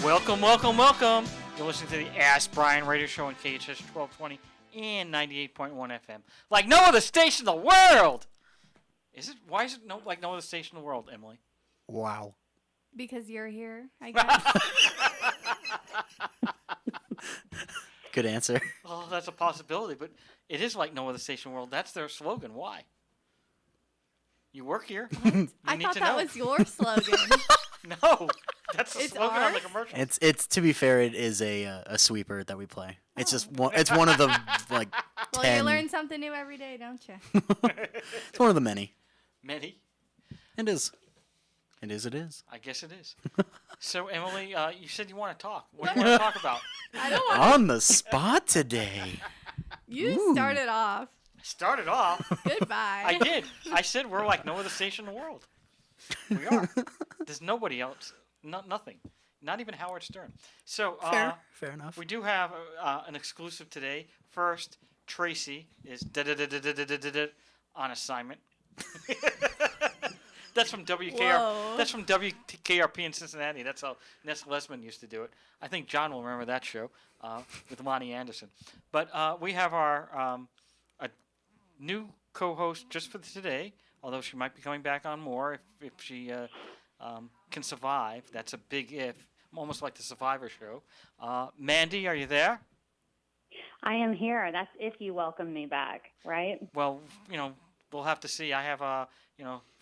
Welcome, welcome, welcome. You're listening to the Ask Brien radio show on KHTS 1220 and 98.1 FM. Like no other station in the world! Is it? Why is it like no other station in the world, Emily? Wow. Because you're here, I guess. Good answer. Oh, that's a possibility, but it is like no other station in the world. That's their slogan. Why? You work here. I thought that was your slogan. No, that's the It's slogan on the ours? commercial. It's to be fair, it is a sweeper that we play. It's just one. It's one of the like Well, 10. you learn something new every day, don't you? It's one of the many. Many? It is. It is. It is. I guess it is. So, Emily, you said you want to talk. What do you want to talk about? I don't want On the spot today. You Ooh. started off. Started off. Goodbye. I did. I said we're like no other station in the world. We are. There's nobody else. Nothing. Not even Howard Stern. So Fair enough. we do have an exclusive today. First, Tracy is on assignment. That's from WKR. Whoa. That's from WKRP in Cincinnati. That's how Ness Lesman used to do it. I think John will remember that show with Lonnie Anderson. But we have our a new co-host just for today. Although she might be coming back on more if she can survive. That's a big if. Almost like the Survivor show. Mandy, are you there? I am here. That's if you welcome me back, right? Well, we'll have to see. I have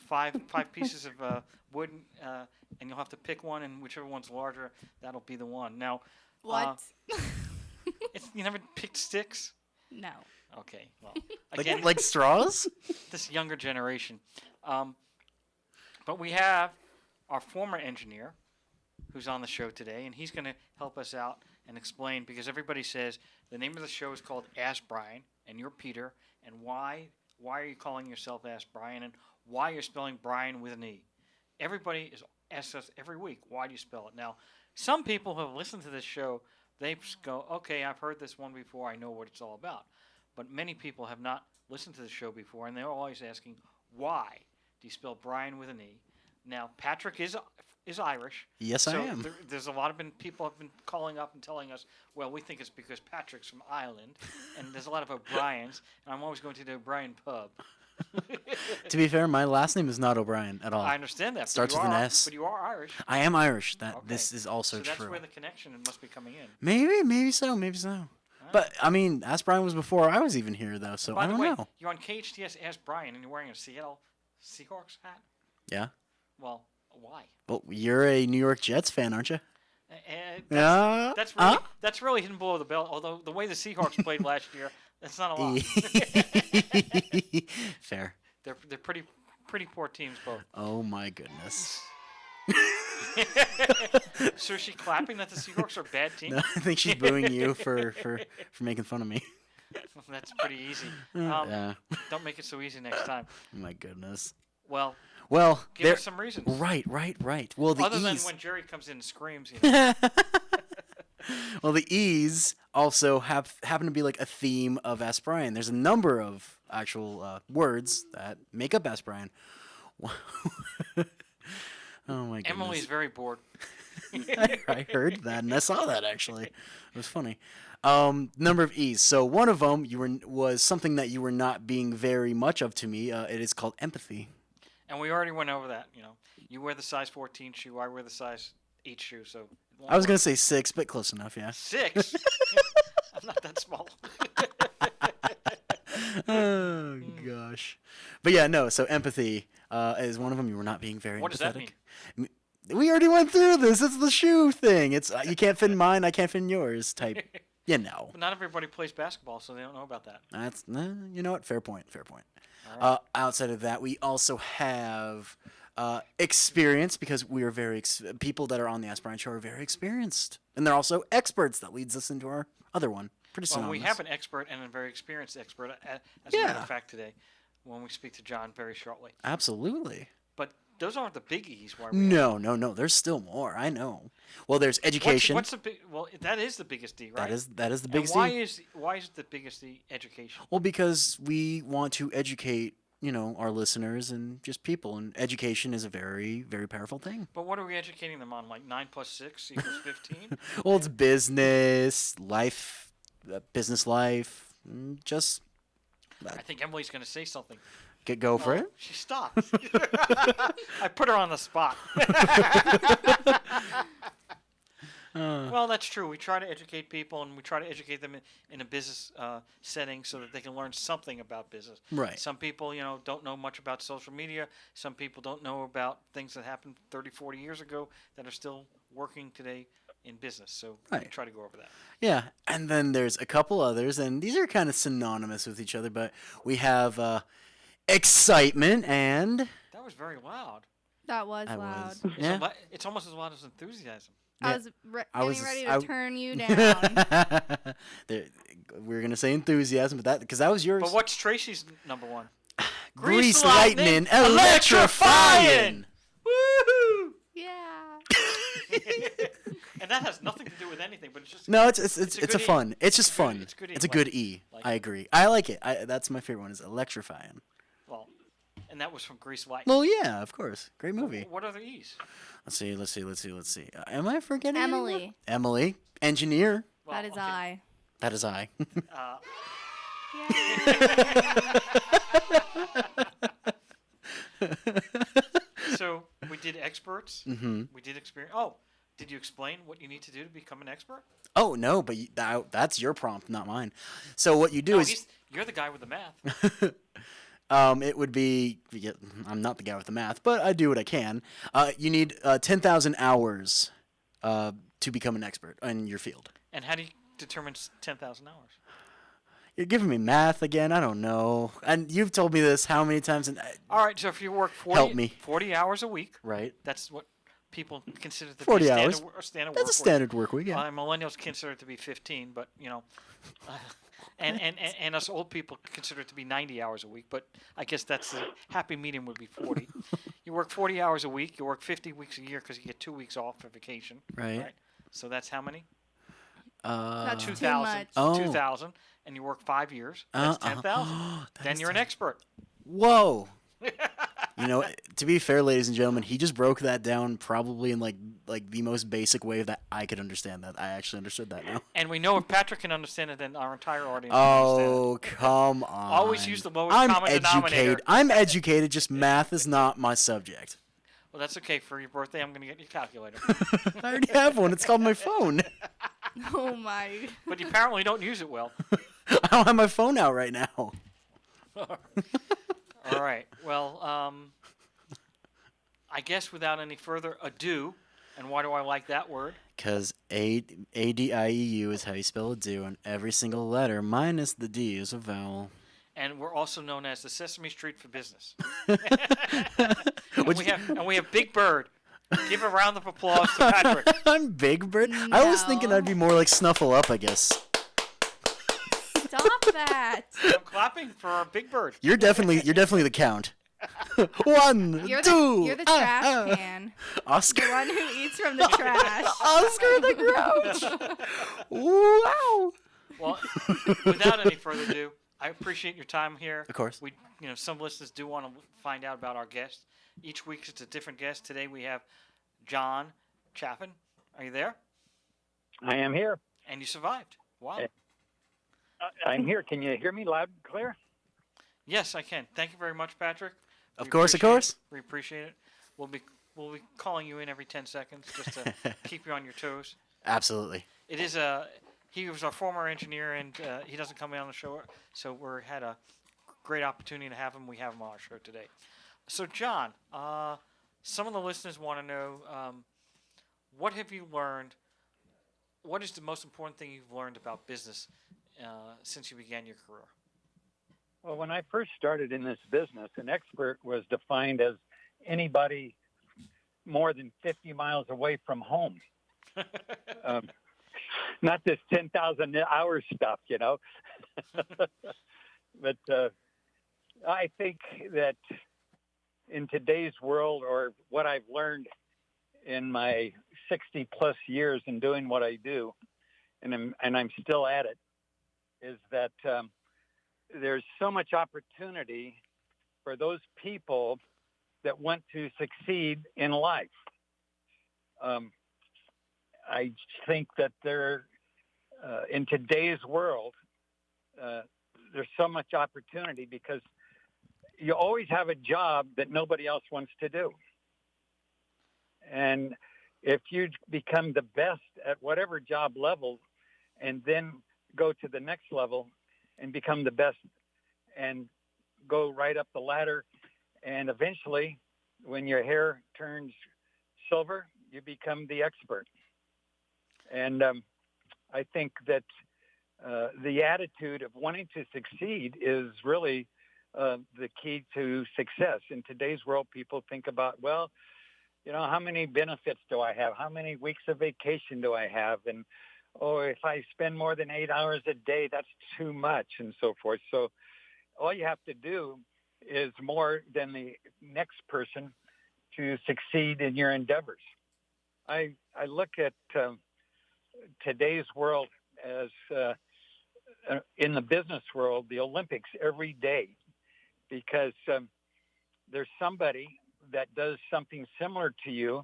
five pieces of wood, and you'll have to pick one, and whichever one's larger, that'll be the one. Now, What? you never picked sticks? No. Okay. Well, again, Like straws? this younger generation. But we have our former engineer who's on the show today, and he's going to help us out and explain, because everybody says the name of the show is called Ask Brien, and you're Peter, and why are you calling yourself Ask Brien, and why you're spelling Brien with an E. Everybody asks us every week, why do you spell it? Now, some people who have listened to this show, they go, okay, I've heard this one before, I know what it's all about. But many people have not listened to the show before, and they're always asking, why do you spell Brien with an E? Now, Patrick is Irish. Yes, I am. There's a lot of people have been calling up and telling us, well, we think it's because Patrick's from Ireland, and there's a lot of O'Briens, and I'm always going to the O'Brien pub. To be fair, my last name is not O'Brien at all. I understand that. Starts with an S. But you are Irish. I am Irish. Okay. This is also so true. that's where the connection must be coming in. Maybe so. But I mean, Ask Brien was before I was even here, though. So By I the don't way, know. you're on KHTS Ask Brien, and you're wearing a Seattle Seahawks hat. Yeah. Well, why? Well, you're a New York Jets fan, aren't you? Uh, that's really hidden below the belt. Although the way the Seahawks played last year, that's not a lot. Fair. They're pretty poor teams both. Oh my goodness. So is she clapping that the Seahawks are a bad team? No, I think she's booing you for making fun of me. That's pretty easy. Yeah. Don't make it so easy next time. Oh my goodness. Well, Well, give us some reasons. Right. Well, the Other E's. than when Jerry comes in and screams. You know. Well, the E's also happen to be like a theme of Ask Brien. There's a number of actual words that make up Ask Brien. Oh my goodness. Emily's very bored. I heard that and I saw that actually. It was funny. Number of E's. So one of them was something that you were not being very much of to me. It is called empathy. And we already went over that. You wear the size 14 shoe. I wear the size 8 shoe. So I was gonna say 6, but close enough. Yeah. 6. I'm not that small. Oh gosh. But yeah, no. So empathy is one of them. You were not being very. What does that mean? We already went through this. It's the shoe thing. It's you can't fit in mine. I can't fit in yours. Type. But not everybody plays basketball, so they don't know about that. That's you know what? Fair point. All right. Outside of that, we also have experience because we are very people that are on the Ask Brien Show are very experienced, and they're also experts. That leads us into our other one. Pretty synonymous. Well, we have an expert and a very experienced expert, as a matter of fact, today when we speak to John very shortly. Absolutely. But those aren't the big E's. No. There's still more. I know. Well, there's education. What's the big? Well, that is the biggest D, right? That is the biggest and D. why is it the biggest D? Education. Well, because we want to educate our listeners and just people. And education is a very, very powerful thing. But what are we educating them on? Like 9 plus 6 equals 15? Well, it's business, life, business life, just I think Emily's going to say something. go for it. She stopped. I put her on the spot. Well, that's true. We try to educate people, and we try to educate them in a business setting so that they can learn something about business. Right. Some people, don't know much about social media. Some people don't know about things that happened 30, 40 years ago that are still working today in business. So we Right. try to go over that. Yeah, and then there's a couple others, and these are kind of synonymous with each other, but we have excitement and That was very loud. That was I loud. was It's, yeah. it's almost as loud as enthusiasm. I Yeah. was I was getting ready I- to turn you down. We're gonna say enthusiasm, but because that was yours. But what's Tracy's number one? Grease lightning, electrifying. Woohoo! Yeah. And that has nothing to do with anything, but it's just No, it's a a good E. fun. It's just It's a good- fun. it's good E, It's a like- good E. like I it. agree. I like it. That's my favorite one. Is electrifying. well, and that was from Grease Light. Well, yeah, of course. Great movie. What are the E's? Let's see. Am I forgetting anyone? Emily. Emily, engineer. Well, That is okay, I. That is I. Uh, so we did experts. Mm-hmm. We did experience. Oh, did you explain what you need to do to become an expert? Oh no, but that's your prompt, not mine. So what you do No, is you're the guy with the math. it would be. Yeah, I'm not the guy with the math, but I do what I can. You need 10,000 hours to become an expert in your field. And how do you determine 10,000 hours? You're giving me math again. I don't know. And you've told me this how many times? All right, so if you work 40, Help me. 40 hours a week, Right. that's what people consider to 40 be hours. standard That's a work week. standard work week. Yeah. Millennials consider it to be 15, but and us old people consider it to be 90 hours a week. But I guess that's the happy medium would be 40. You work 40 hours a week. You work 50 weeks a year because you get 2 weeks off for vacation. Right. So that's how many? That's too 2,000. much. Oh. 2,000, and you work 5 years. That's 10,000. That Then is you're an expert. Whoa. To be fair, ladies and gentlemen, he just broke that down probably in like the most basic way that I could understand that. I actually understood that now. And we know if Patrick can understand it, then our entire audience can understand it. Oh, come on. Always use the lowest I'm common denominator. educated. I'm educated, just math is not my subject. Well, that's okay. For your birthday, I'm going to get you a calculator. I already have one. It's called my phone. Oh my. But you apparently don't use it well. I don't have my phone out right now. All right. Well, I guess without any further ado, and why do I like that word? Because A-D-I-E-U is how you spell a do, and every single letter minus the D is a vowel. And we're also known as the Sesame Street for business. and we have Big Bird. Give a round of applause to Patrick. I'm Big Bird. I was thinking I'd be more like Snuffle Up, I guess. Stop that. I'm clapping for our Big Bird. You're definitely the count. One, You're two. the trash can. Oscar. The one who eats from the trash. Oscar the Grouch. Wow. Well, without any further ado, I appreciate your time here. Of course. We, some listeners do want to find out about our guests. Each week it's a different guest. Today we have John Chaffin. Are you there? I am here. And you survived. Wow. I'm here. Can you hear me loud and clear? Yes, I can. Thank you very much, Patrick. Of We course. appreciate it. We appreciate it. We'll be calling you in every 10 seconds just to keep you on your toes. Absolutely. It is he was our former engineer, and he doesn't come in on the show, so we had a great opportunity to have him. We have him on our show today. So, John, some of the listeners want to know, what have you learned? What is the most important thing you've learned about business since you began your career? Well, when I first started in this business, an expert was defined as anybody more than 50 miles away from home. Not this 10,000 hours stuff, But I think that in today's world, or what I've learned in my 60 plus years in doing what I do, and I'm still at it, is that there's so much opportunity for those people that want to succeed in life. I think that in today's world, there's so much opportunity because you always have a job that nobody else wants to do. And if you become the best at whatever job level and then go to the next level and become the best and go right up the ladder, and eventually when your hair turns silver, you become the expert. And I think that the attitude of wanting to succeed is really the key to success. In today's world, people think about, well, how many benefits do I have? How many weeks of vacation do I have? And, if I spend more than 8 hours a day, that's too much, and so forth. So all you have to do is more than the next person to succeed in your endeavors. I look at today's world as in the business world, the Olympics every day, because there's somebody that does something similar to you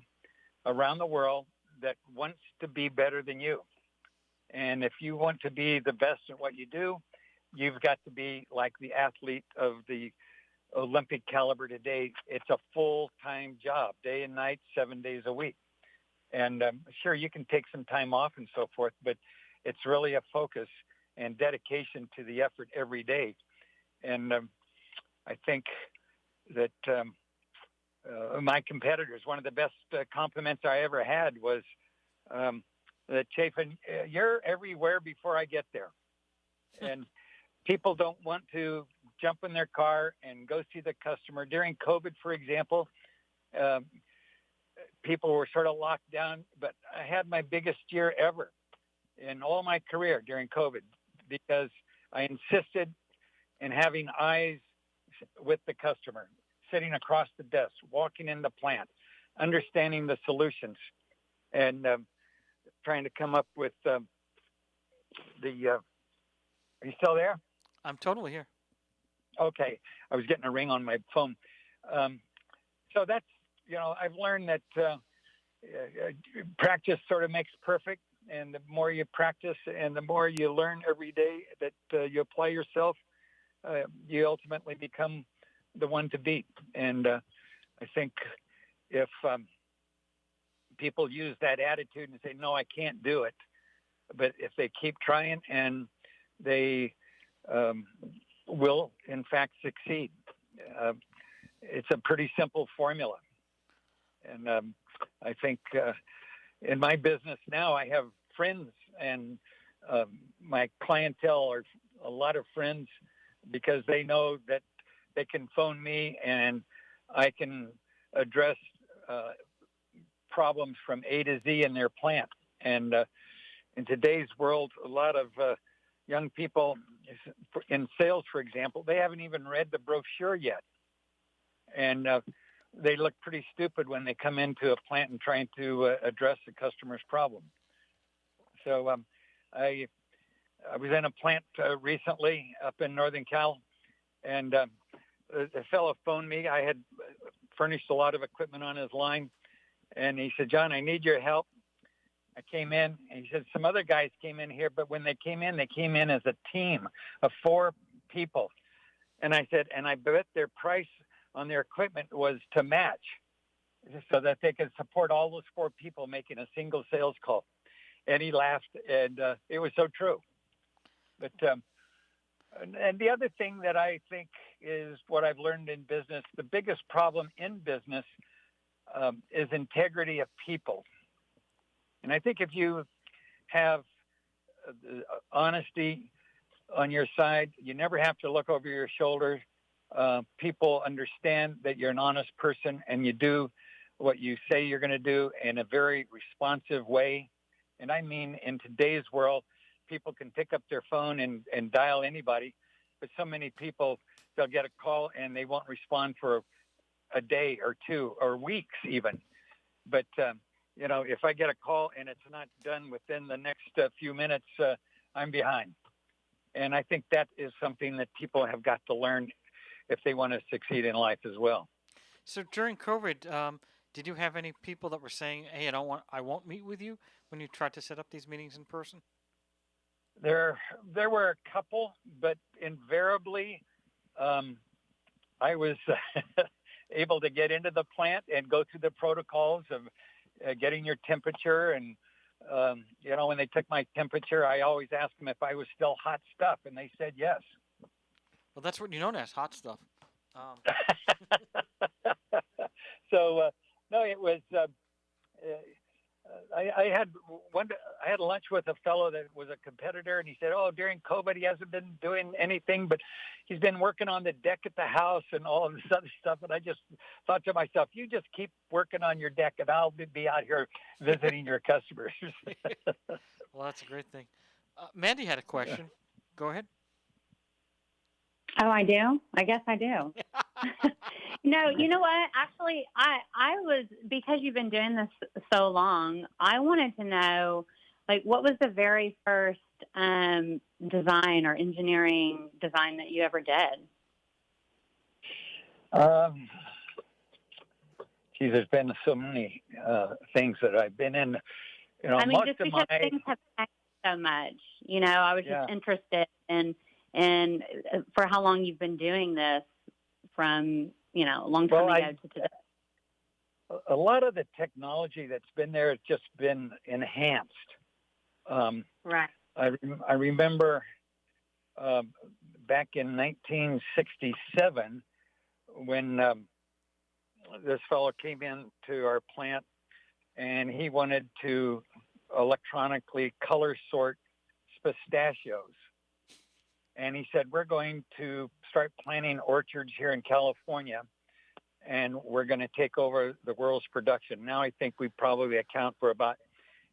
around the world that wants to be better than you. And if you want to be the best at what you do, you've got to be like the athlete of the Olympic caliber today. It's a full-time job, day and night, 7 days a week. And sure, you can take some time off and so forth, but it's really a focus and dedication to the effort every day. And I think that my competitors, one of the best compliments I ever had was that, Chaffin, you're everywhere before I get there. And people don't want to jump in their car and go see the customer. During COVID, for example, people were sort of locked down, but I had my biggest year ever in all my career during COVID because I insisted in having eyes with the customer, sitting across the desk, walking in the plant, understanding the solutions, and trying to come up with are you still there? I'm totally here. Okay. I was getting a ring on my phone. So that's, I've learned that practice sort of makes perfect. And the more you practice and the more you learn every day that you apply yourself, you ultimately become the one to beat. And I think if people use that attitude and say, no, I can't do it, but if they keep trying and they will, in fact, succeed. It's a pretty simple formula. And I think in my business now, I have friends, and my clientele are a lot of friends because they know that they can phone me and I can address problems from A to Z in their plant. And in today's world, a lot of young people in sales, for example, they haven't even read the brochure yet. And they look pretty stupid when they come into a plant and trying to address the customer's problem. So I was in a plant recently up in Northern Cal, and a fellow phoned me. I had furnished a lot of equipment on his line, and he said, John, I need your help. I came in, and he said, some other guys came in here, but when they came in as a team of 4 people. And I said, and I bet their price on their equipment was to match so that they could support all those 4 people making a single sales call. And he laughed, and it was so true. But and the other thing that I think is what I've learned in business, the biggest problem in business is integrity of people. And I think if you have honesty on your side, you never have to look over your shoulder. People understand that you're an honest person and you do what you say you're going to do in a very responsive way. And I mean, in today's world, people can pick up their phone and dial anybody, but so many people, they'll get a call and they won't respond for a day or 2 or weeks even. But, if I get a call and it's not done within the next few minutes, I'm behind. And I think that is something that people have got to learn if they want to succeed in life as well. So during COVID, did you have any people that were saying, "Hey, I won't meet with you," when you tried to set up these meetings in person? There were a couple, but invariably, I was able to get into the plant and go through the protocols of getting your temperature. And, when they took my temperature, I always asked them if I was still hot stuff, and they said yes. Well, that's what you're known as, hot stuff. So, no, it was. I had lunch with a fellow that was a competitor, and he said, "Oh, during COVID, he hasn't been doing anything, but he's been working on the deck at the house and all of this other stuff." And I just thought to myself, "You just keep working on your deck, and I'll be out here visiting your customers." Well, that's a great thing. Mandy had a question. Go ahead. Oh, I do? I guess I do. No, you know what? Actually, I was, because you've been doing this so long, I wanted to know, like, what was the very first design or engineering design that you ever did? Geez, there's been so many things that I've been in. I mean, most just of because my things have changed so much, I was just interested in for how long you've been doing this from, a long time ago to today. A lot of the technology that's been there has just been enhanced. Right. I remember back in 1967 when this fellow came into our plant and he wanted to electronically color sort pistachios. And he said, "We're going to start planting orchards here in California, and we're going to take over the world's production." Now I think we probably account for about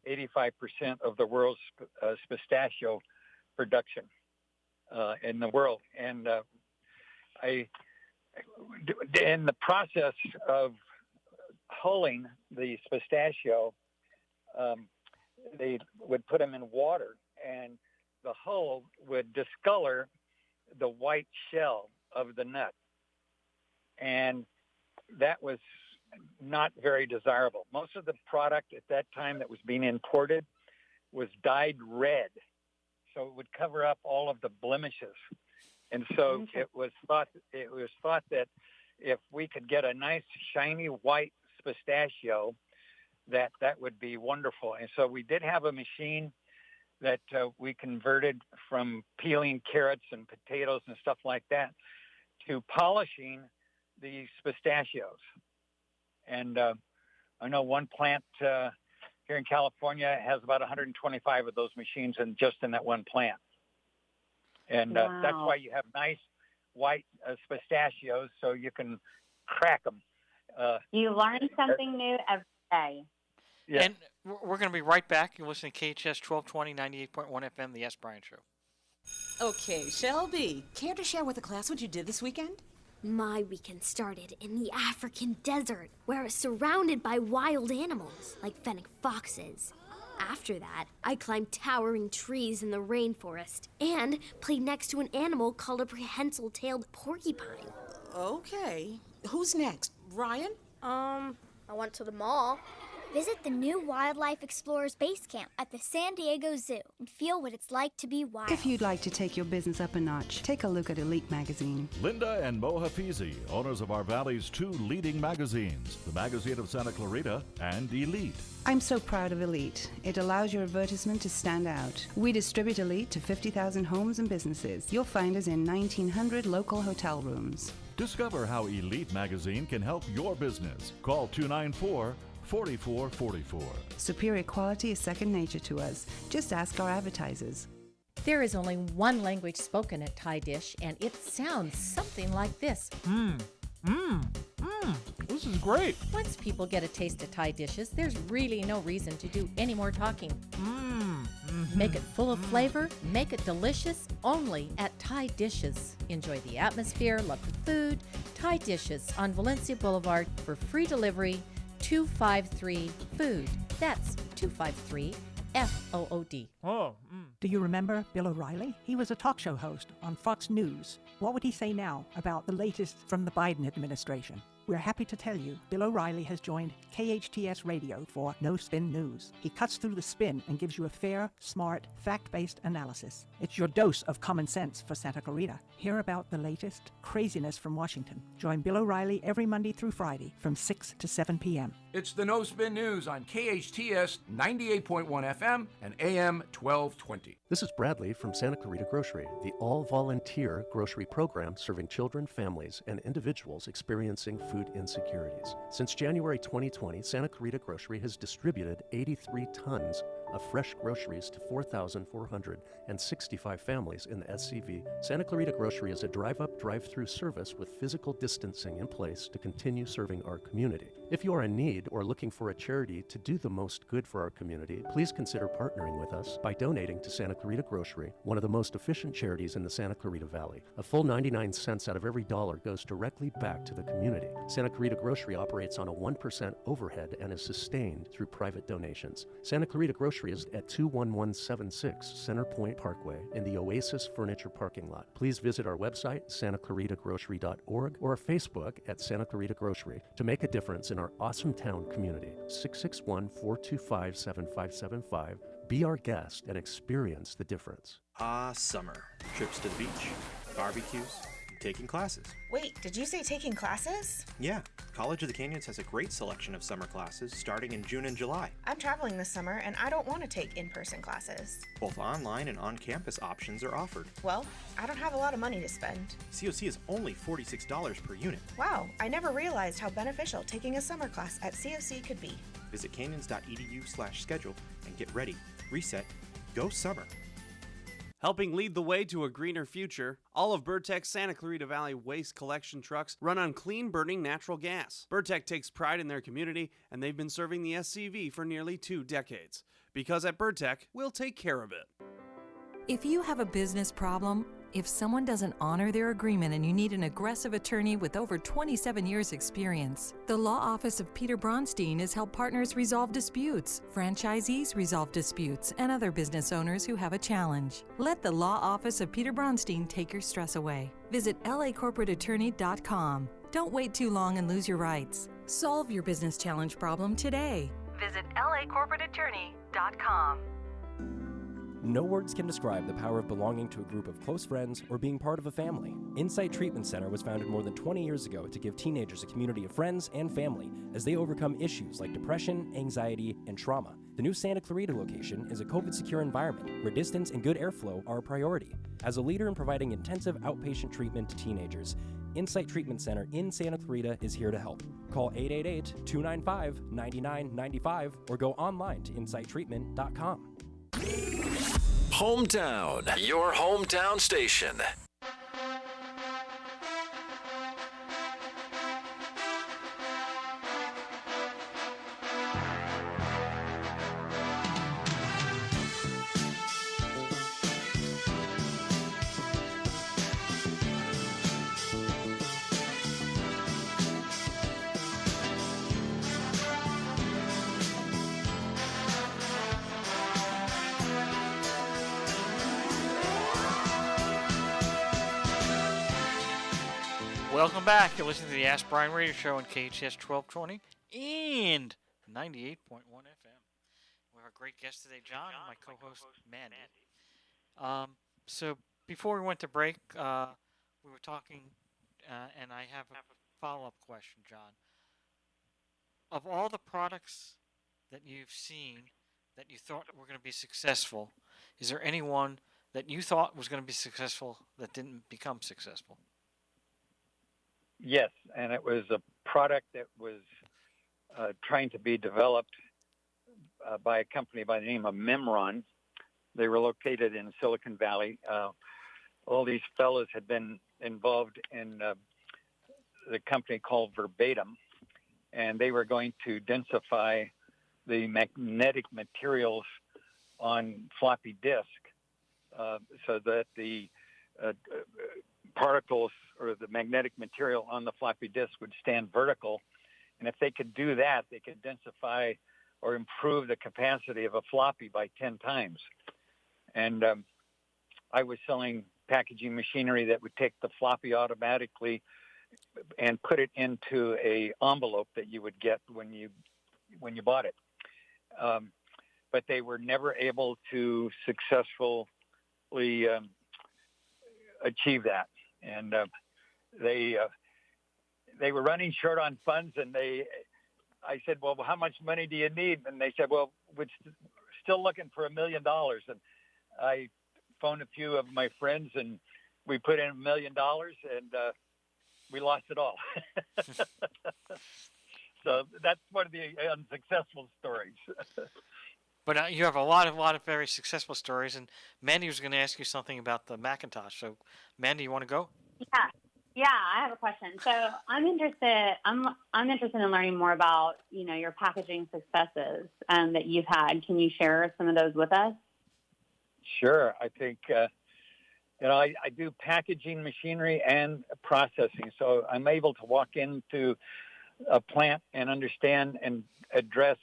85% of the world's pistachio production in the world. And in the process of hulling the pistachio, they would put them in water, and the hull would discolor the white shell of the nut. And that was not very desirable. Most of the product at that time that was being imported was dyed red, so it would cover up all of the blemishes. And so it was thought that if we could get a nice shiny white pistachio, that would be wonderful. And so we did have a machine that we converted from peeling carrots and potatoes and stuff like that to polishing these pistachios. And I know one plant here in California has about 125 of those machines just in that one plant. And that's why you have nice white pistachios, so you can crack them. You learn something new every day. Yeah. And we're going to be right back. You're listening to KHTS 1220, 98.1 FM, the Ask Brien Show. Okay, Shelby, care to share with the class what you did this weekend? My weekend started in the African desert, where I was surrounded by wild animals, like fennec foxes. After that, I climbed towering trees in the rainforest and played next to an animal called a prehensile-tailed porcupine. Okay. Who's next? Ryan? I went to the mall. Visit the new Wildlife Explorers Base Camp at the San Diego Zoo and feel what it's like to be wild. If you'd like to take your business up a notch, take a look at Elite Magazine. Linda and Mo Hafizi, owners of our Valley's two leading magazines, the Magazine of Santa Clarita and Elite. I'm so proud of Elite. It allows your advertisement to stand out. We distribute Elite to 50,000 homes and businesses. You'll find us in 1,900 local hotel rooms. Discover how Elite Magazine can help your business. Call 294-4444. Superior quality is second nature to us. Just ask our advertisers. There is only one language spoken at Thai Dish, and it sounds something like this. This is great. Once people get a taste of Thai dishes, there's really no reason to do any more talking. Make it full of flavor, make it delicious, only at Thai Dishes. Enjoy the atmosphere, love the food. Thai Dishes on Valencia Boulevard for free delivery, 253 Food. That's 253 FOOD. Do you remember Bill O'Reilly? He was a talk show host on Fox News. What would he say now about the latest from the Biden administration? We're happy to tell you Bill O'Reilly has joined KHTS Radio for No Spin News. He cuts through the spin and gives you a fair, smart, fact-based analysis. It's your dose of common sense for Santa Clarita. Hear about the latest craziness from Washington. Join Bill O'Reilly every Monday through Friday from 6 to 7 p.m. It's the No Spin News on KHTS 98.1 FM and AM 1220. This is Bradley from Santa Clarita Grocery, the all-volunteer grocery program serving children, families, and individuals experiencing food insecurities. Since January 2020, Santa Clarita Grocery has distributed 83 tons of fresh groceries to 4,465 families in the SCV. Santa Clarita Grocery is a drive-up, drive-through service with physical distancing in place to continue serving our community. If you are in need or looking for a charity to do the most good for our community, please consider partnering with us by donating to Santa Clarita Grocery, one of the most efficient charities in the Santa Clarita Valley. A full 99 cents out of every dollar goes directly back to the community. Santa Clarita Grocery operates on a 1% overhead and is sustained through private donations. Santa Clarita Grocery is at 21176 Center Point Parkway in the Oasis Furniture parking lot. Please visit our website, santaclaritagrocery.org, or Facebook at Santa Clarita Grocery to make a difference in our awesome town community. 661-425-7575. Be our guest and experience the difference. Summer. Trips to the beach, barbecues, taking classes. Wait, did you say taking classes? Yeah, College of the Canyons has a great selection of summer classes starting in June and July. I'm traveling this summer and I don't want to take in-person classes. Both online and on-campus options are offered. Well, I don't have a lot of money to spend. COC is only $46 per unit. Wow, I never realized how beneficial taking a summer class at COC could be. Visit canyons.edu/schedule and get ready. Reset. Go summer. Helping lead the way to a greener future, all of Burtech's Santa Clarita Valley waste collection trucks run on clean-burning natural gas. Burtech takes pride in their community, and they've been serving the SCV for nearly 2 decades. Because at Burtech, we'll take care of it. If you have a business problem, if someone doesn't honor their agreement and you need an aggressive attorney with over 27 years experience, the law office of Peter Bronstein has helped partners resolve disputes, franchisees resolve disputes, and other business owners who have a challenge. Let the law office of Peter Bronstein take your stress away. Visit lacorporateattorney.com. Don't wait too long and lose your rights. Solve your business challenge problem today. Visit lacorporateattorney.com. No words can describe the power of belonging to a group of close friends or being part of a family. Insight Treatment Center was founded more than 20 years ago to give teenagers a community of friends and family as they overcome issues like depression, anxiety, and trauma. The new Santa Clarita location is a COVID-secure environment where distance and good airflow are a priority. As a leader in providing intensive outpatient treatment to teenagers, Insight Treatment Center in Santa Clarita is here to help. Call 888-295-9995 or go online to insighttreatment.com. Hometown, your hometown station. Welcome back. You're listening to the Ask Brien Radio Show on KHTS 1220 and 98.1 FM. We have a great guest today, John, and my co-host, Mandy. So before we went to break, we were talking, and I have a follow-up question, John. Of all the products that you've seen that you thought were going to be successful, is there anyone that you thought was going to be successful that didn't become successful? Yes, and it was a product that was trying to be developed by a company by the name of Memron. They were located in Silicon Valley. All these fellows had been involved in the company called Verbatim, and they were going to densify the magnetic materials on floppy disk so that the particles or the magnetic material on the floppy disk would stand vertical. And if they could do that, they could densify or improve the capacity of a floppy by 10 times. And I was selling packaging machinery that would take the floppy automatically and put it into a envelope that you would get when you bought it. But they were never able to successfully achieve that. And they were running short on funds, and I said, well, how much money do you need? And they said, well, we're still looking for $1 million. And I phoned a few of my friends, and we put in $1 million, and we lost it all. So that's one of the unsuccessful stories. But you have a lot of very successful stories, and Mandy was going to ask you something about the Macintosh. So, Mandy, you want to go? Yeah, I have a question. So I'm interested in learning more about, your packaging successes that you've had. Can you share some of those with us? Sure. I think, I do packaging machinery and processing. So I'm able to walk into a plant and understand and address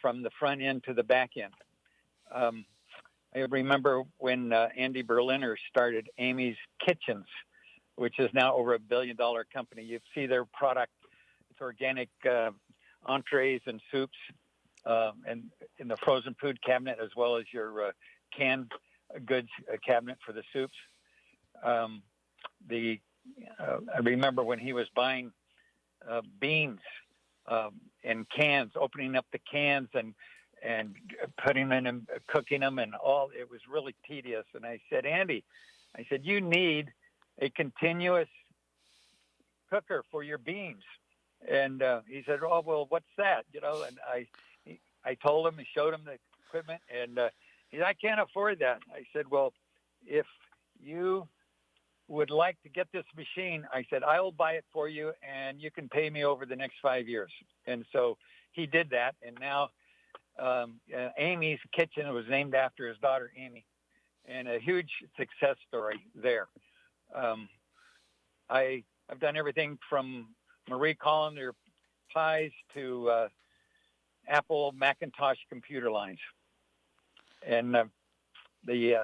from the front end to the back end. I remember when Andy Berliner started Amy's Kitchens, which is now over $1 billion company. You see their product; it's organic entrees and soups, and in the frozen food cabinet, as well as your canned goods cabinet for the soups. I remember when he was buying beans in cans, opening up the cans and putting them in and cooking them and all. It was really tedious. And I said, Andy, you need a continuous cooker for your beans. And he said, oh, well, what's that? And I told him and showed him the equipment, and he said, I can't afford that. I said, well, if you would like to get this machine, I said, I will buy it for you, and you can pay me over the next 5 years. And so he did that, and now Amy's Kitchen was named after his daughter, Amy, and a huge success story there. I've done everything from Marie Colander pies to Apple Macintosh computer lines. And the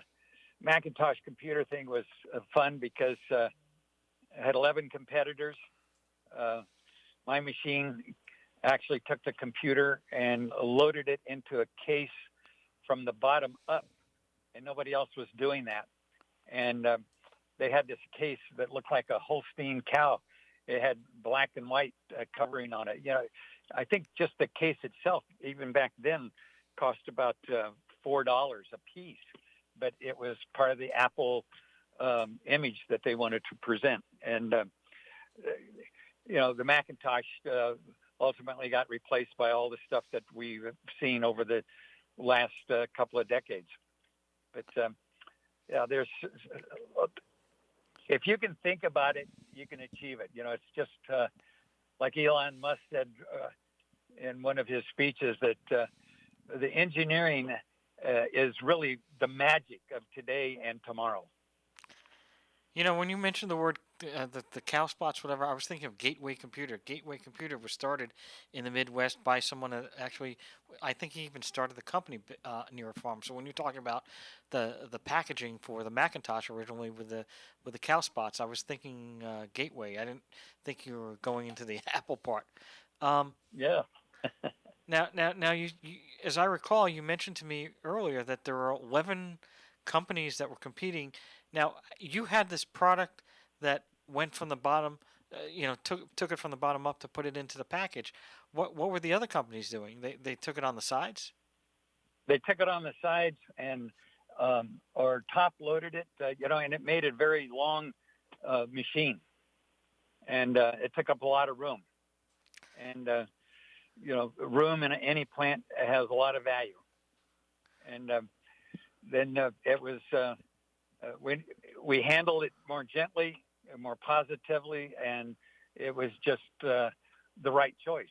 Macintosh computer thing was fun because I had 11 competitors. My machine actually took the computer and loaded it into a case from the bottom up, and nobody else was doing that. And they had this case that looked like a Holstein cow. It had black and white covering on it. I think just the case itself, even back then, cost about $4 a piece, but it was part of the Apple image that they wanted to present. And the Macintosh ultimately got replaced by all the stuff that we've seen over the last couple of decades. But there's if you can think about it, you can achieve it. It's just like Elon Musk said in one of his speeches that the engineering is really the magic of today and tomorrow. When you mentioned the word, the cow spots, whatever, I was thinking of Gateway Computer. Gateway Computer was started in the Midwest by someone that actually, I think he even started the company near a farm. So when you're talking about the packaging for the Macintosh originally with the cow spots, I was thinking Gateway. I didn't think you were going into the Apple part. Yeah. Now you, as I recall, you mentioned to me earlier that there were 11 companies that were competing. Now, you had this product that went from the bottom, took it from the bottom up to put it into the package. What were the other companies doing? They took it on the sides? They took it on the sides and or top loaded it, and it made a very long machine, and it took up a lot of room. And room in any plant has a lot of value. And then it was. We handled it more gently, more positively, and it was just the right choice.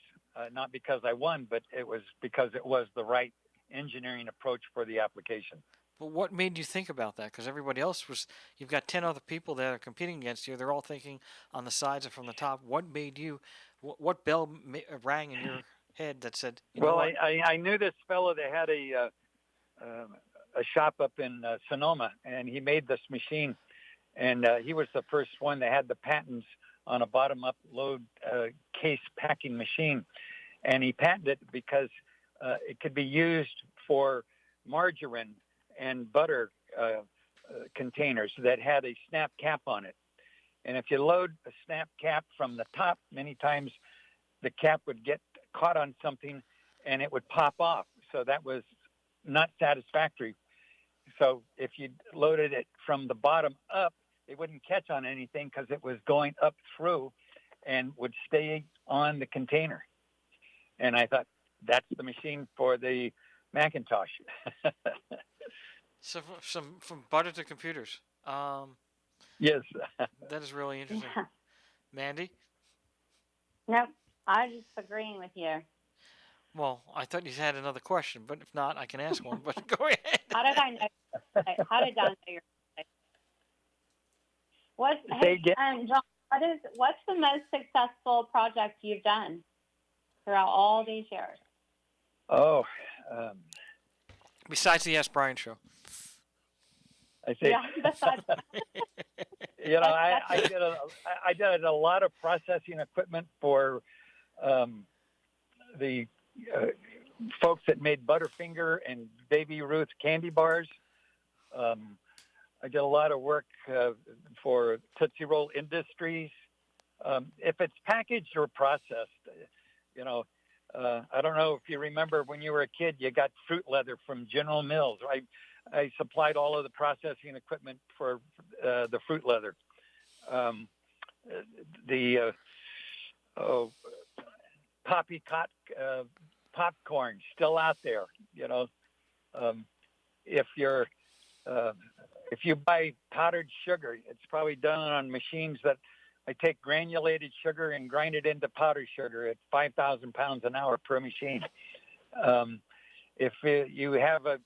Not because I won, but it was because it was the right engineering approach for the application. But what made you think about that? Because everybody else was, you've got 10 other people that are competing against you. They're all thinking on the sides and from the top. What made you, what bell rang head that said, Well, I knew this fellow that had a shop up in Sonoma, and he made this machine, and he was the first one that had the patents on a bottom-up load case packing machine, and he patented it because it could be used for margarine and butter containers that had a snap cap on it. And if you load a snap cap from the top, many times the cap would get caught on something and it would pop off. So that was not satisfactory. So if you loaded it from the bottom up, it wouldn't catch on anything because it was going up through and would stay on the container. And I thought, that's the machine for the Macintosh. So from butter to computers. Yes. That is really interesting. Yeah. Mandy? Nope. I was just agreeing with you. Well, I thought you had another question, but if not, I can ask one. But go ahead. How did I know? How did John know your? John, what's the most successful project you've done throughout all these years? Oh. Besides the Ask Brien Show. I say. Yeah, besides. I did a lot of processing equipment for the folks that made Butterfinger and Baby Ruth candy bars. I did a lot of work for Tootsie Roll Industries. If it's packaged or processed, I don't know if you remember when you were a kid, you got fruit leather from General Mills. I supplied all of the processing equipment for the fruit leather. The poppycock popcorn still out there. If you buy powdered sugar, it's probably done on machines that I take granulated sugar and grind it into powdered sugar at 5,000 pounds an hour per machine. If you have a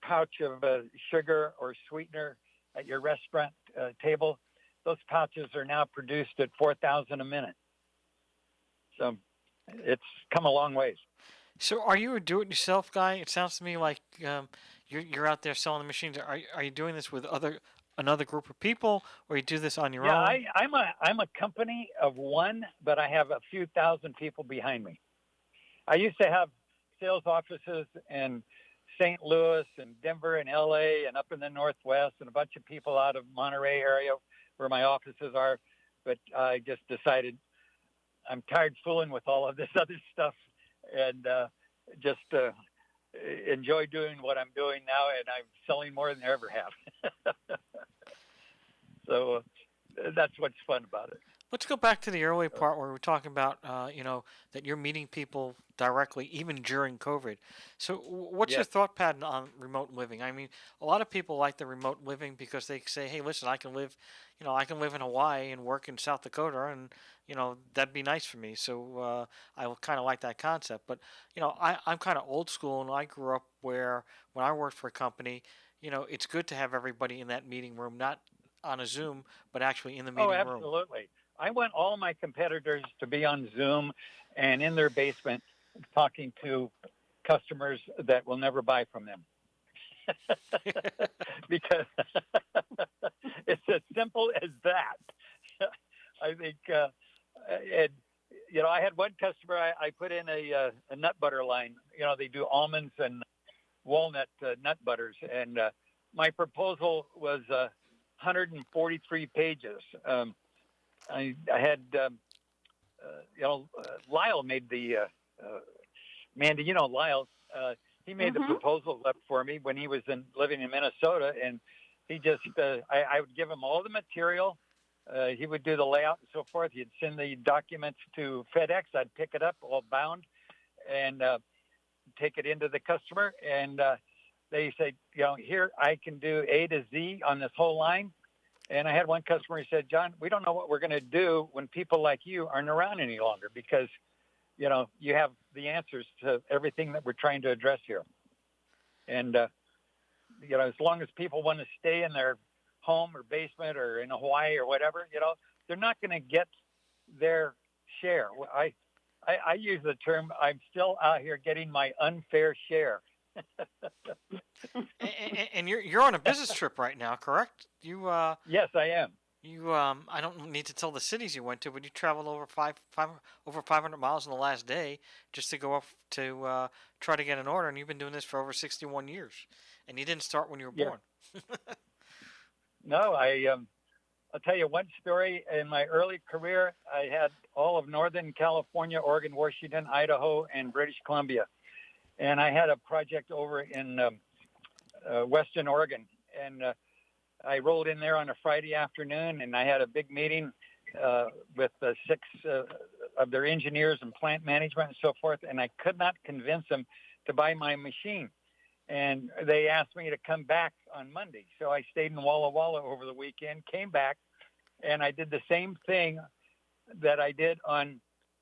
pouch of sugar or sweetener at your restaurant table, those pouches are now produced at 4,000 a minute. So it's come a long ways. So are you a do-it-yourself guy? It sounds to me like you're out there selling the machines. Are you doing this with another group of people, or you do this on your own? Yeah, I'm a company of one, but I have a few thousand people behind me. I used to have sales offices in St. Louis and Denver and LA and up in the Northwest and a bunch of people out of Monterey area where my offices are. But I just decided I'm tired fooling with all of this other stuff and just enjoy doing what I'm doing now. And I'm selling more than I ever have. So that's what's fun about it. Let's go back to the early part where we're talking about, that you're meeting people directly, even during COVID. So what's your thought pattern on remote living? I mean, a lot of people like the remote living because they say, hey, listen, I can live in Hawaii and work in South Dakota, and, that'd be nice for me. So I kind of like that concept. But, I'm kind of old school, and I grew up where when I worked for a company, it's good to have everybody in that meeting room, not on a Zoom, but actually in the meeting room. Oh, absolutely. I want all my competitors to be on Zoom and in their basement talking to customers that will never buy from them. Because it's as simple as that. I think, I had one customer, I put in a nut butter line. They do almonds and walnut nut butters. And my proposal was 143 pages. I had, Lyle made the, Mandy, Lyle, he made the proposal up for me when he was living in Minnesota, and he just, I would give him all the material. He would do the layout and so forth. He'd send the documents to FedEx. I'd pick it up all bound and take it into the customer. And they say, here I can do A to Z on this whole line. And I had one customer who said, John, we don't know what we're going to do when people like you aren't around any longer because, you have the answers to everything that we're trying to address here. And, as long as people want to stay in their home or basement or in Hawaii or whatever, they're not going to get their share. I use the term, I'm still out here getting my unfair share. And you're on a business trip right now, correct? You Yes, I am. You I don't need to tell the cities you went to, but you traveled over 500 miles in the last day just to go up to try to get an order, and you've been doing this for over 61 years, and you didn't start when you were born. No, I'll tell you one story. In my early career, I had all of Northern California, Oregon, Washington, Idaho, and British Columbia. And I had a project over in Western Oregon. And I rolled in there on a Friday afternoon, and I had a big meeting with 6 of their engineers and plant management and so forth. And I could not convince them to buy my machine. And they asked me to come back on Monday. So I stayed in Walla Walla over the weekend, came back, and I did the same thing that I did on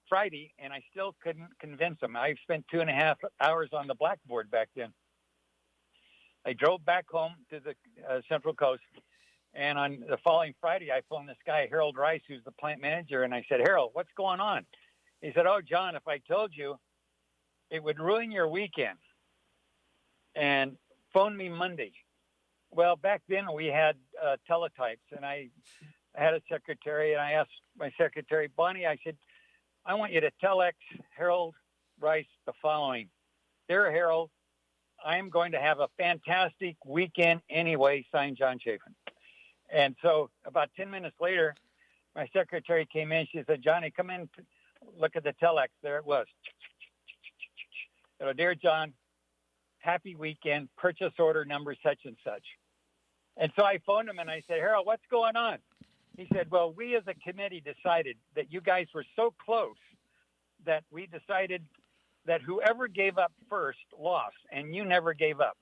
Friday, and I still couldn't convince them. I spent 2.5 hours on the blackboard back then. I drove back home to the Central Coast, and on the following Friday, I phoned this guy, Harold Rice, who's the plant manager, and I said, Harold, what's going on? He said, oh, John, if I told you, it would ruin your weekend. And phone me Monday. Well, back then we had teletypes, and I had a secretary, and I asked my secretary, Bonnie, I said, I want you to telex Harold Rice the following. Dear Harold, I am going to have a fantastic weekend anyway, signed John Chaffin. And so about 10 minutes later, my secretary came in. She said, Johnny, come in, look at the telex. There it was. So, dear John, happy weekend, purchase order number such and such. And so I phoned him and I said, Harold, what's going on? He said, well, we as a committee decided that you guys were so close that we decided that whoever gave up first lost, and you never gave up.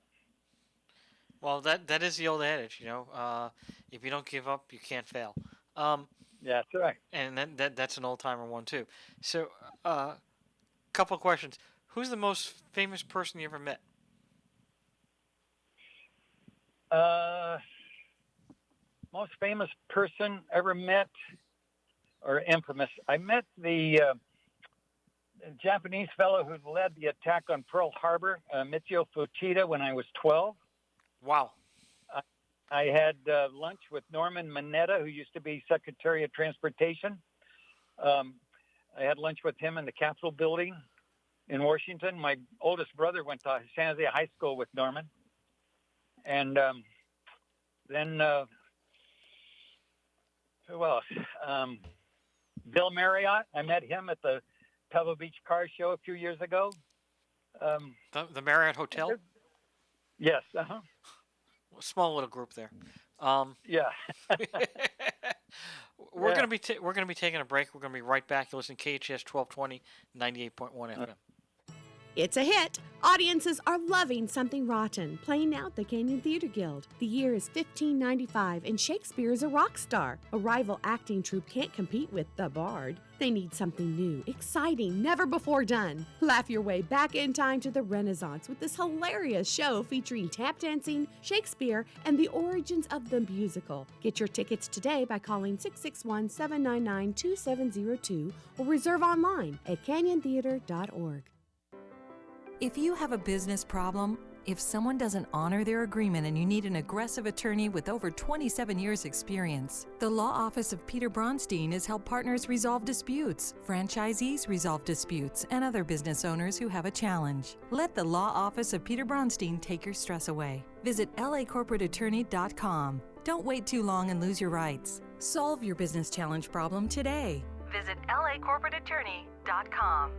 Well, that is the old adage, you know. If you don't give up, you can't fail. Yeah, that's right. And that's an old-timer one, too. So, couple of questions. Who's the most famous person you ever met? Most famous person ever met, or infamous. I met the Japanese fellow who led the attack on Pearl Harbor, Michio Fuchida, when I was 12. Wow. I had lunch with Norman Mineta, who used to be Secretary of Transportation. I had lunch with him in the Capitol building in Washington. My oldest brother went to San Jose High School with Norman. And then, who else? Bill Marriott. I met him at the Pebble Beach Car Show a few years ago. The Marriott Hotel? Yes. Uh-huh. Small little group there. Yeah. We're gonna be taking a break. We're gonna be right back. You listen to KHTS 1220, 98.1 FM. It's a hit. Audiences are loving Something Rotten, playing now at the Canyon Theater Guild. The year is 1595, and Shakespeare is a rock star. A rival acting troupe can't compete with The Bard. They need something new, exciting, never before done. Laugh your way back in time to the Renaissance with this hilarious show featuring tap dancing, Shakespeare, and the origins of the musical. Get your tickets today by calling 661-799-2702 or reserve online at canyontheater.org. If you have a business problem, if someone doesn't honor their agreement and you need an aggressive attorney with over 27 years' experience, the Law Office of Peter Bronstein has helped partners resolve disputes, franchisees resolve disputes, and other business owners who have a challenge. Let the Law Office of Peter Bronstein take your stress away. Visit lacorporateattorney.com. Don't wait too long and lose your rights. Solve your business challenge problem today. Visit lacorporateattorney.com.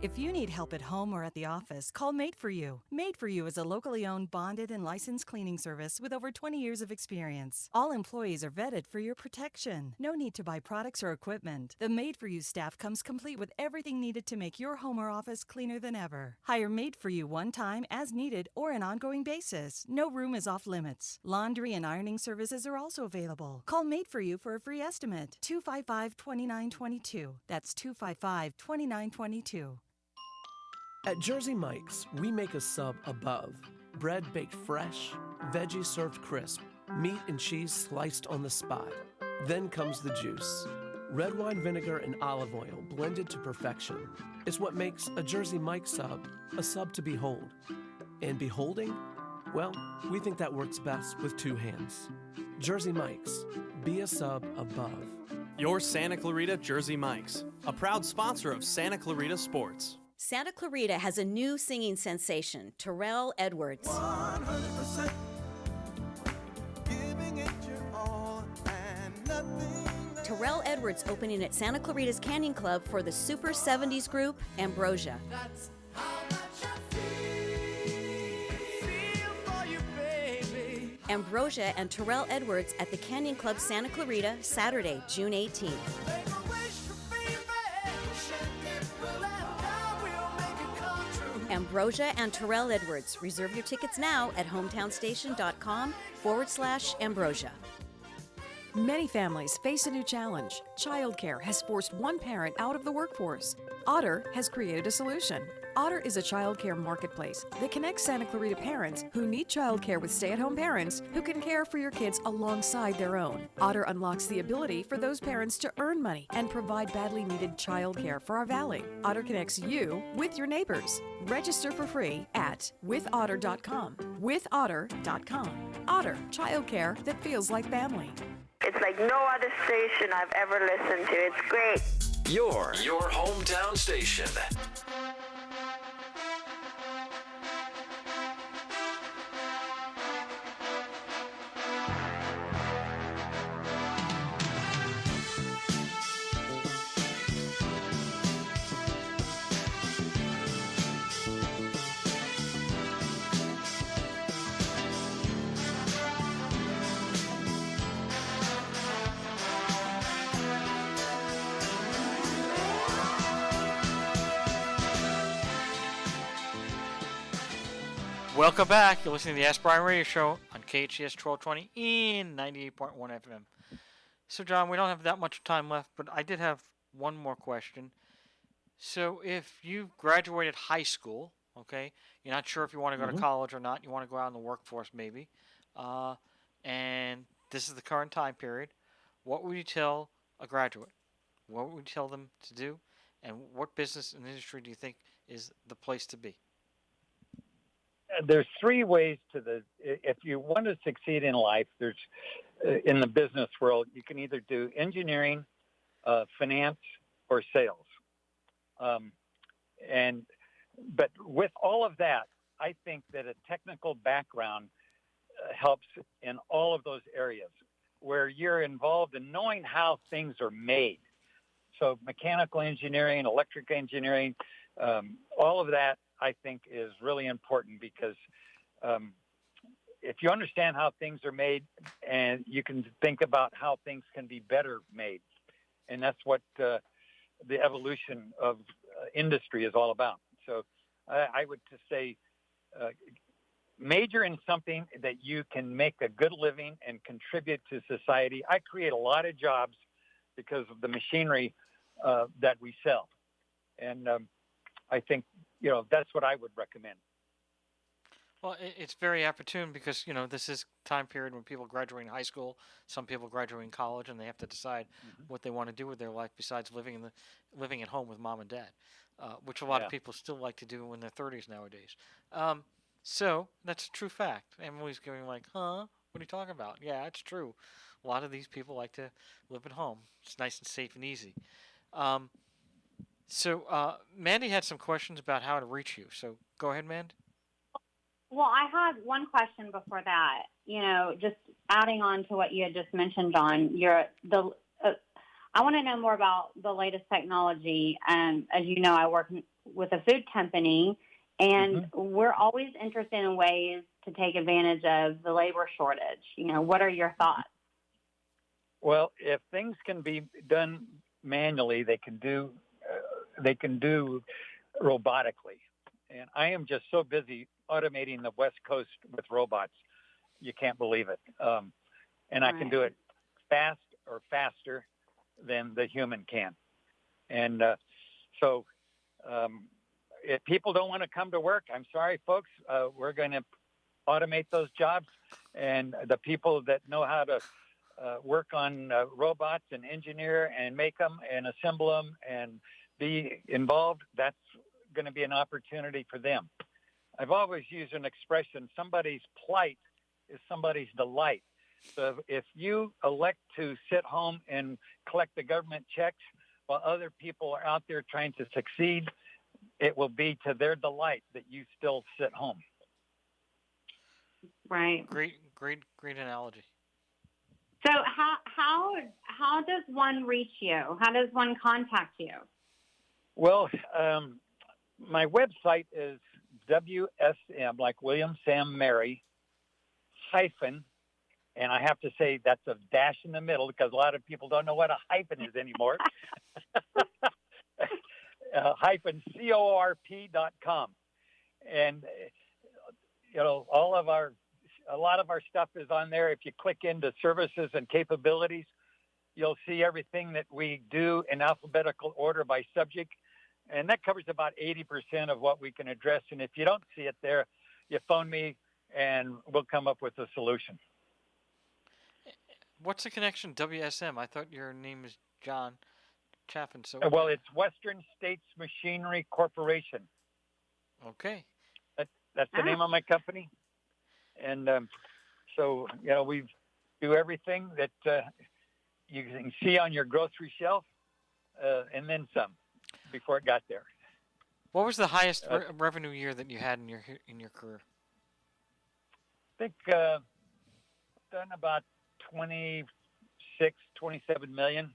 If you need help at home or at the office, call Made For You. Made For You is a locally owned, bonded, and licensed cleaning service with over 20 years of experience. All employees are vetted for your protection. No need to buy products or equipment. The Made For You staff comes complete with everything needed to make your home or office cleaner than ever. Hire Made For You one time, as needed, or an ongoing basis. No room is off limits. Laundry and ironing services are also available. Call Made For You for a free estimate. 255-2922. That's 255-2922. At Jersey Mike's, we make a sub above. Bread baked fresh, veggies served crisp, meat and cheese sliced on the spot. Then comes the juice. Red wine vinegar and olive oil blended to perfection. is what makes a Jersey Mike sub a sub to behold. And beholding? Well, we think that works best with two hands. Jersey Mike's. Be a sub above. Your Santa Clarita Jersey Mike's, a proud sponsor of Santa Clarita Sports. Santa Clarita has a new singing sensation, Terrell Edwards. 100% giving it your all and nothing. Terrell Edwards opening at Santa Clarita's Canyon Club for the Super 70s group Ambrosia. That's how much I feel for you, baby. Ambrosia and Terrell Edwards at the Canyon Club Santa Clarita, Saturday, June 18th. Ambrosia and Terrell Edwards. Reserve your tickets now at hometownstation.com/Ambrosia. Many families face a new challenge. Childcare has forced one parent out of the workforce. Otter has created a solution. Otter is a childcare marketplace that connects Santa Clarita parents who need childcare with stay-at-home parents who can care for your kids alongside their own. Otter unlocks the ability for those parents to earn money and provide badly needed childcare for our valley. Otter connects you with your neighbors. Register for free at withotter.com. Withotter.com. Otter, childcare that feels like family. It's like no other station I've ever listened to. It's great. Your hometown station. Welcome back. You're listening to the Ask Brien Radio Show on KHTS 1220 in 98.1 FM. So, John, we don't have that much time left, but I did have one more question. So, if you graduated high school, okay, you're not sure if you want to go to college or not, you want to go out in the workforce maybe, and this is the current time period, what would you tell a graduate? What would you tell them to do? And what business and industry do you think is the place to be? There's three ways if you want to succeed in life, there's in the business world, you can either do engineering, finance, or sales. But with all of that, I think that a technical background helps in all of those areas where you're involved in knowing how things are made. So mechanical engineering, electric engineering, all of that, I think, is really important because if you understand how things are made, and you can think about how things can be better made, and that's what the evolution of industry is all about. So I would just say major in something that you can make a good living and contribute to society. I create a lot of jobs because of the machinery that we sell. And I think, that's what I would recommend. Well, it's very opportune because, this is time period when people graduate high school, some people graduate college, and they have to decide what they want to do with their life besides living at home with mom and dad, which a lot of people still like to do in their 30s nowadays. So that's a true fact. Emily's going like, huh? What are you talking about? Yeah, it's true. A lot of these people like to live at home. It's nice and safe and easy. So Mandy had some questions about how to reach you. So go ahead, Mandy. Well, I had one question before that. Just adding on to what you had just mentioned, John. I want to know more about the latest technology. As you know, I work with a food company, and we're always interested in ways to take advantage of the labor shortage. What are your thoughts? Well, if things can be done manually, they can do robotically. And I am just so busy automating the West Coast with robots, you can't believe it. And I can do it fast or faster than the human can. And so if people don't want to come to work, I'm sorry, folks, we're going to automate those jobs. And the people that know how to work on robots and engineer and make them and assemble them and be involved, that's going to be an opportunity for them. I've always used an expression, somebody's plight is somebody's delight. So if you elect to sit home and collect the government checks while other people are out there trying to succeed, it will be to their delight that you still sit home. Right. Great analogy. So how does one reach you? How does one contact you? Well, my website is WSM, like William, Sam, Mary, hyphen, and I have to say that's a dash in the middle because a lot of people don't know what a hyphen is anymore. Hyphen CORP.com. And, a lot of our stuff is on there. If you click into services and capabilities, you'll see everything that we do in alphabetical order by subject. And that covers about 80% of what we can address. And if you don't see it there, you phone me and we'll come up with a solution. What's the connection, WSM? I thought your name is John Chaffin. So Well, it's Western States Machinery Corporation. Okay. That's the name of my company. And so, we do everything that you can see on your grocery shelf and then some before it got there. What was the highest revenue year that you had in your career? I think done about 27 million.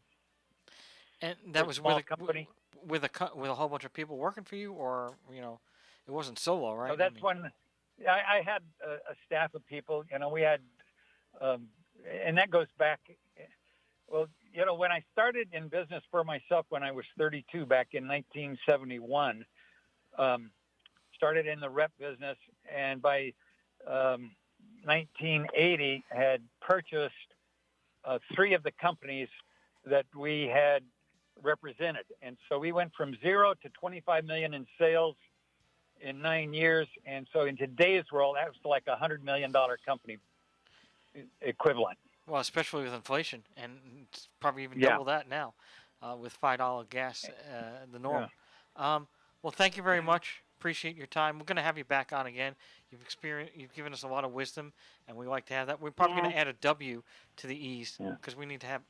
And that was small with a company. With a whole bunch of people working for you, or it wasn't solo, right? So that's when I had a staff of people. We had, and that goes back. Well, when I started in business for myself when I was 32 back in 1971, started in the rep business, and by 1980 had purchased 3 of the companies that we had represented. And so we went from 0 to 25 million in sales in 9 years. And so in today's world, that was like a $100 million company equivalent. Well, especially with inflation, and it's probably even double that now with $5 gas, the norm. Yeah. Well, thank you very much. Appreciate your time. We're going to have you back on again. You've given us a lot of wisdom, and we like to have that. We're probably going to add a W to the E's because we need to add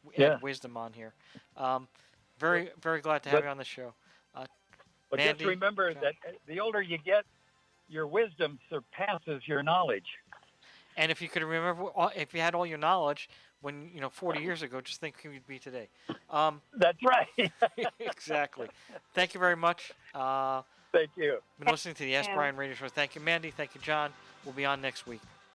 wisdom on here. Very, very glad to have you on the show. But Mandy, just remember that the older you get, your wisdom surpasses your knowledge. And if you could remember, if you had all your knowledge when 40 years ago, just think who you'd be today. That's right. Exactly. Thank you very much. Thank you. Been listening to the Ask Brien Radio Show. Thank you, Mandy. Thank you, John. We'll be on next week.